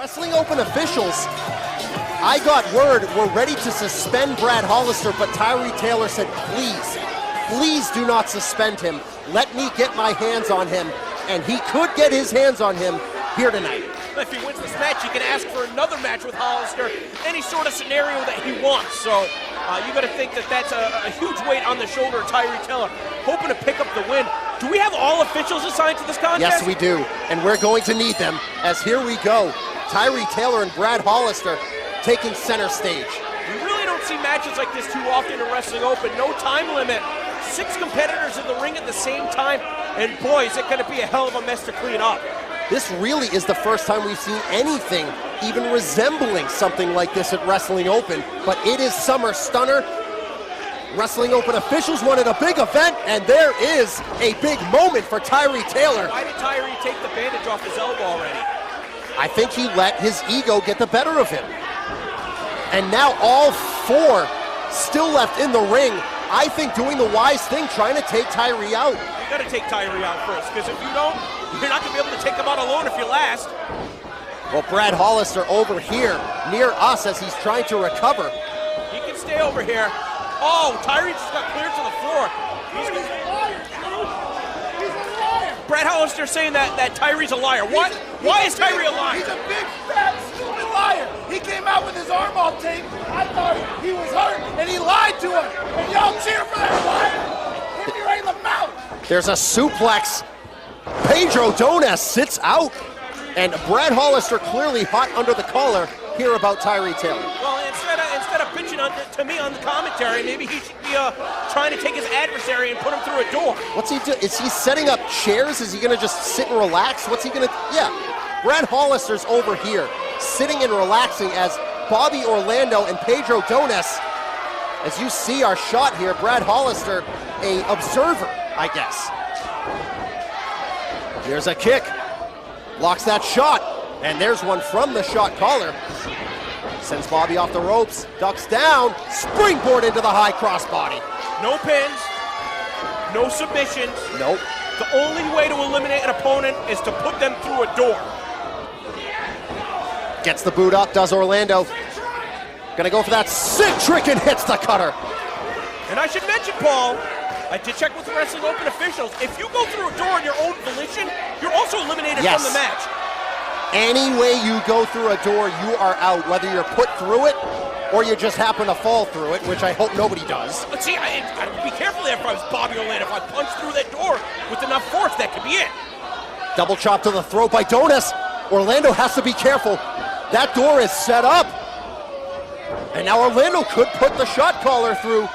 Wrestling Open officials, I got word we're ready to suspend Brad Hollister, but Tyree Taylor said, please do not suspend him. Let me get my hands on him, and he could get his hands on him here tonight. If he wins this match, he can ask for another match with Hollister, any sort of scenario that he wants. So you got to think that that's a huge weight on the shoulder of Tyree Taylor, hoping to pick up the win. Do we have all officials assigned to this contest? Yes, we do, and we're going to need them, as here we go. Tyree Taylor and Brad Hollister taking center stage. We really don't see matches like this too often in Wrestling Open. No time limit. 6 competitors in the ring at the same time, and boy, is it going to be a hell of a mess to clean up. This really is the first time we've seen anything even resembling something like this at Wrestling Open, but it is Summer Stunner. Wrestling Open officials wanted a big event, and there is a big moment for Tyree Taylor. Why did Tyree take the bandage off his elbow already? I think he let his ego get the better of him. And now all 4 still left in the ring. I think doing the wise thing, trying to take Tyree out. You got to take Tyree out first, because if you don't, you're not going to be able to take him out alone if you last. Well, Brad Hollister over here near us as he's trying to recover. He can stay over here. Oh, Tyree just got cleared to the floor. He's a liar. Brad Hollister saying that Tyree's a liar. What? Why is Tyree a liar? He's a big, fat, stupid liar. He came out with his arm all taped. I thought he was hurt, and he lied to him. And y'all cheer for that liar. Hit me right in the mouth. There's a suplex. Pedro Dones sits out. And Brad Hollister clearly hot under the collar here about Tyree Taylor. Well, instead of bitching to me on the commentary, maybe he should be trying to take his adversary and put him through a door. What's he do? Is he setting up chairs? Is he going to just sit and relax? What's he going to? Yeah, Brad Hollister's over here, sitting and relaxing as Bobby Orlando and Pedro Dones, as you see our shot here, Brad Hollister, a observer, I guess. Here's a kick. Blocks that shot, and there's one from the shot caller. Sends Bobby off the ropes, ducks down, springboard into the high crossbody. No pins, no submissions. Nope. The only way to eliminate an opponent is to put them through a door. Gets the boot up, does Orlando. Gonna go for that sick trick and hits the cutter. And I should mention, Paul, I did check with the Wrestling Open officials. If you go through a door on your own volition, you're also eliminated from the match. Any way you go through a door, you are out, whether you're put through it or you just happen to fall through it, which I hope nobody does. But see, I'd be careful there if I was Bobby Orlando. If I punched through that door with enough force, that could be it. Double chop to the throat by Dones. Orlando has to be careful. That door is set up. And now Orlando could put the shot caller through.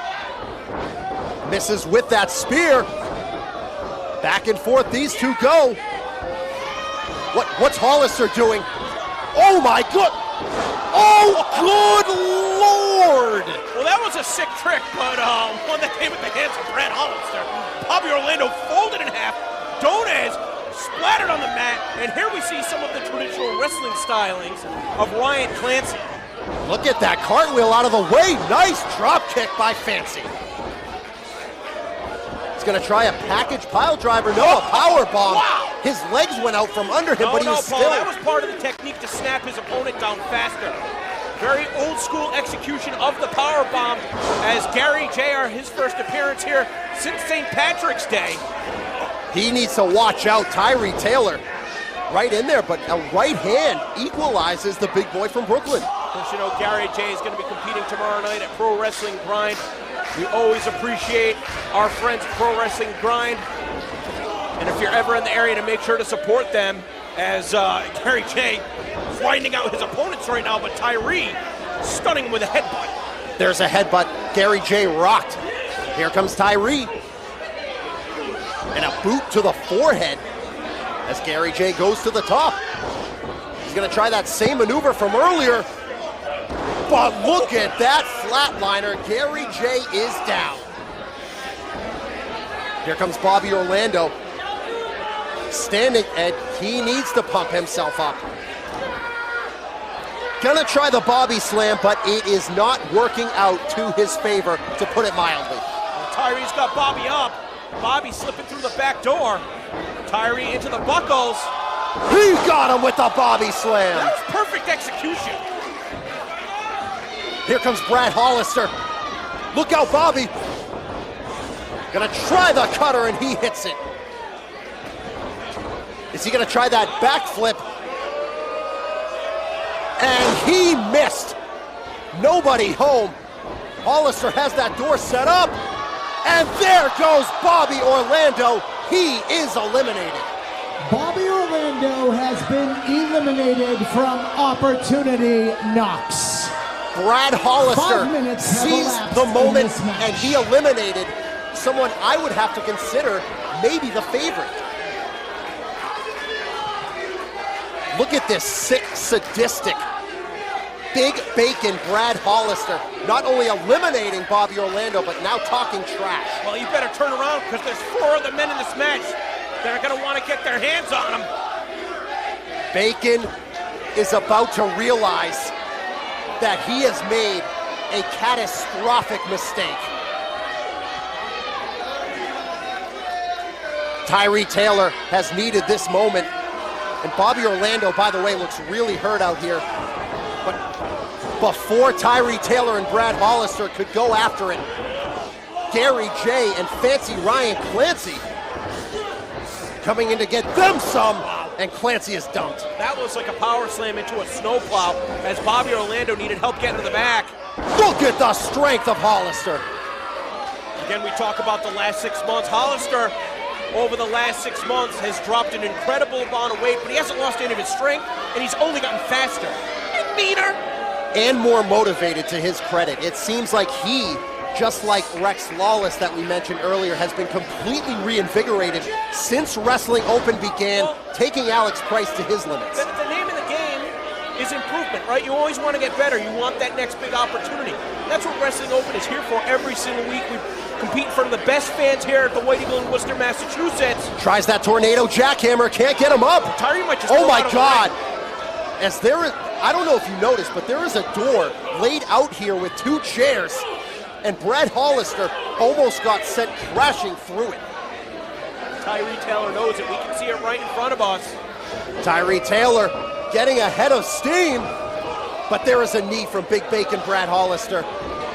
Misses with that spear. Back and forth these two go. What's Hollister doing? Oh my God! Oh, good Lord! Well, that was a sick trick, but one that came at the hands of Brad Hollister. Bobby Orlando folded in half. Dones splattered on the mat, and here we see some of the traditional wrestling stylings of Ryan Clancy. Look at that cartwheel out of the way. Nice drop kick by Fancy. He's gonna try a package pile driver. No, a power bomb. Wow. His legs went out from under him, but he was Paul, still. that was part of the technique to snap his opponent down faster. Very old school execution of the power bomb as Gary J. his first appearance here since St. Patrick's Day. He needs to watch out. Tyree Taylor right in there, but a right hand equalizes the big boy from Brooklyn. Because, you know, Gary J. is going to be competing tomorrow night at Pro Wrestling Grind. We always appreciate our friends at Pro Wrestling Grind. And if you're ever in the area, to make sure to support them, as Gary J. grinding out his opponents right now, but Tyree stunning him with a headbutt. There's a headbutt. Gary J. rocked. Here comes Tyree. And a boot to the forehead as Gary J. goes to the top. He's going to try that same maneuver from earlier. But look at that flatliner. Gary J. is down. Here comes Bobby Orlando. Standing, and he needs to pump himself up. Gonna try the Bobby slam, but it is not working out to his favor, to put it mildly. Well, Tyree's got Bobby up. Bobby slipping through the back door. Tyree into the buckles. He got him with the body slam. That was perfect execution. Here comes Brad Hollister. Look out, Bobby. Gonna try the cutter, and he hits it. Is he gonna try that backflip? And he missed. Nobody home. Hollister has that door set up. And there goes Bobby Orlando. He is eliminated. Bobby Orlando has been eliminated from Opportunity Knocks. Brad Hollister 5 minutes have seized elapsed the in moment, this match. and he eliminated someone I would have to consider maybe the favorite. Look at this sick, sadistic, big bacon Brad Hollister, not only eliminating Bobby Orlando, but now talking trash. Well, you better turn around because there's 4 other men in this match that are going to want to get their hands on him. Bacon is about to realize that he has made a catastrophic mistake. Tyree Taylor has needed this moment. And Bobby Orlando, by the way, looks really hurt out here. But before Tyree Taylor and Brad Hollister could go after it, Gary J and Fancy Ryan Clancy coming in to get them some, and Clancy is dumped. That was like a power slam into a snowplow as Bobby Orlando needed help getting to the back. Look at the strength of Hollister. Again, we talk about the last 6 months. Hollister, over the last 6 months, has dropped an incredible amount of weight, but he hasn't lost any of his strength, and he's only gotten faster and meaner. And more motivated, to his credit. It seems like he, just like Rex Lawless that we mentioned earlier, has been completely reinvigorated since Wrestling Open began, taking Alex Price to his limits. The name of the game is improvement, right? You always want to get better. You want that next big opportunity. That's what Wrestling Open is here for every single week. We compete in front of the best fans here at the White Eagle in Worcester, Massachusetts. Tries that tornado jackhammer, can't get him up. Tyree might just Oh go my out of God. the ring. As there is, I don't know if you noticed, but there is a door laid out here with 2 chairs, and Brad Hollister almost got sent crashing through it. Tyree Taylor knows it. We can see it right in front of us. Tyree Taylor getting ahead of steam, but there is a knee from Big Bacon Brad Hollister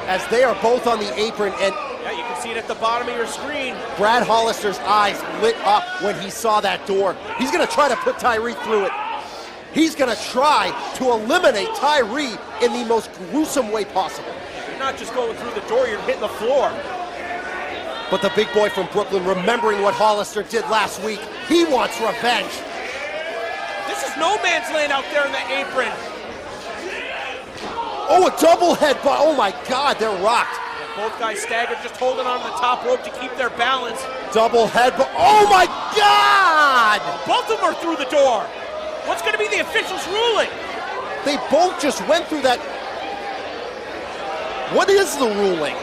as they are both on the apron, and Yeah, you can see it at the bottom of your screen. Brad Hollister's eyes lit up when he saw that door. He's gonna try to put Tyree through it. He's gonna try to eliminate Tyree in the most gruesome way possible. You're not just going through the door, you're hitting the floor. But the big boy from Brooklyn, remembering what Hollister did last week, he wants revenge. This is no man's land out there in the apron. Oh, a double headbutt. Oh my God, they're rocked. And both guys staggered, just holding on to the top rope to keep their balance. Double headbutt. Oh my God! Both of them are through the door. What's going to be the official's ruling? They both just went through that. What is the ruling?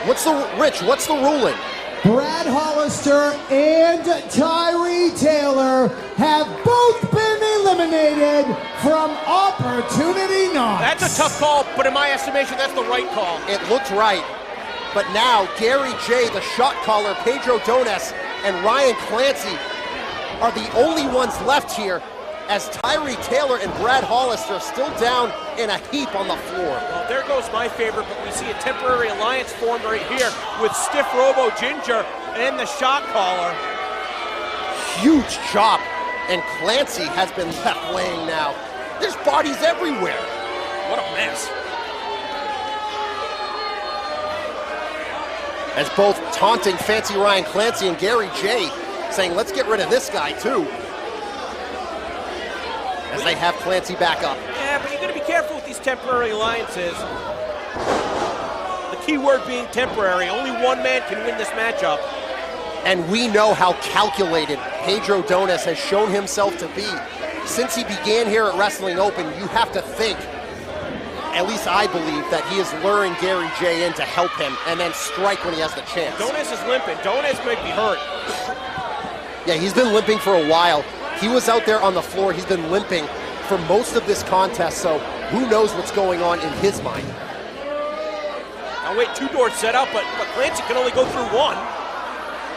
What's the ruling? Brad Hollister and Tyree Taylor have both been eliminated from Opportunity Knocks. That's a tough call, but in my estimation, that's the right call. It looked right. But now, Gary J, the shot caller, Pedro Dones, and Ryan Clancy are the only ones left here, as Tyree Taylor and Brad Hollister still down in a heap on the floor. Well, there goes my favorite, but we see a temporary alliance formed right here with Stiff Robo Ginger and the shot caller. Huge chop, and Clancy has been left laying now. There's bodies everywhere. What a mess. As both taunting Fancy Ryan Clancy and Gary J, saying, let's get rid of this guy too. As they have Clancy back up. Yeah, but you got to be careful with these temporary alliances. The key word being temporary. Only one man can win this matchup. And we know how calculated Pedro Dones has shown himself to be. Since he began here at Wrestling Open, you have to think, at least I believe, that he is luring Gary J in to help him and then strike when he has the chance. Dones is limping. Dones might be hurt. Yeah, he's been limping for a while. He was out there on the floor. He's been limping for most of this contest, so who knows what's going on in his mind. Now wait, 2 doors set up, but Clancy can only go through one.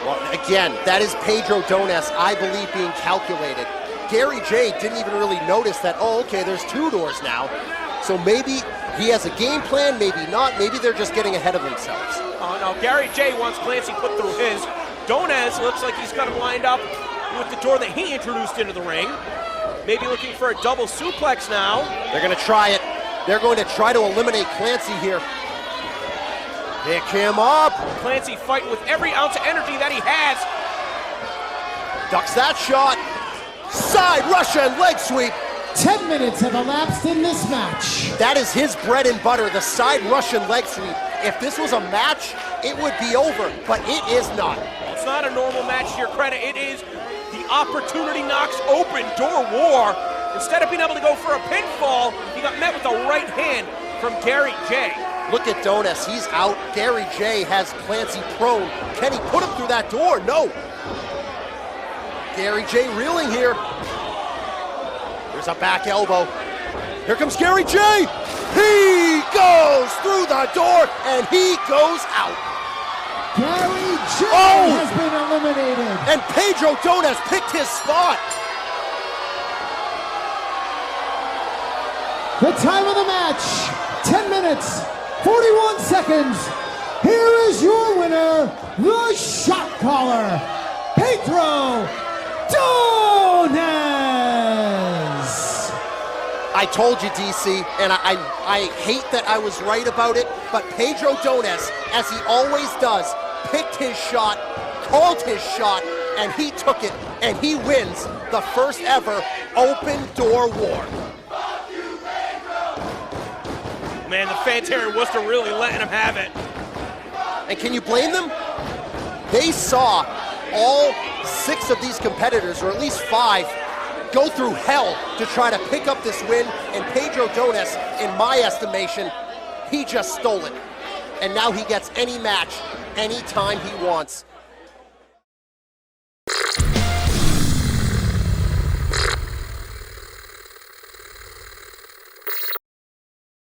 Well, again, that is Pedro Dones, I believe, being calculated. Gary J didn't even really notice that, oh, okay, there's 2 doors now. So maybe he has a game plan, maybe not. Maybe they're just getting ahead of themselves. Oh, no, Gary J wants Clancy put through his. Dones looks like he's got him lined up with the door that he introduced into the ring. Maybe looking for a double suplex now. They're going to try it. They're going to try to eliminate Clancy here. Pick him up. Clancy fighting with every ounce of energy that he has. Ducks that shot. Side Russian leg sweep. 10 minutes have elapsed in this match. That is his bread and butter, the side Russian leg sweep. If this was a match, it would be over, but it is not. It's not a normal match to your credit. It is the opportunity knocks open door war. Instead of being able to go for a pinfall, he got met with a right hand from Gary J. Look at Dones, he's out. Gary J has Clancy prone. Can he put him through that door? No. Gary J reeling here. There's a back elbow. Here comes Gary J. He goes through the door and he goes out. Gary J has been eliminated. And Pedro Dones picked his spot. The time of the match, 10 minutes, 41 seconds. Here is your winner, the shot caller, Pedro Dones. I told you, DC, and I hate that I was right about it, but Pedro Dones, as he always does, picked his shot, called his shot, and he took it, and he wins the first ever open door war. Man, the fans here in Worcester really letting him have it. And can you blame them? They saw all 6 of these competitors, or at least 5, go through hell to try to pick up this win, and Pedro Dones, in my estimation, he just stole it. And now he gets any match, anytime he wants.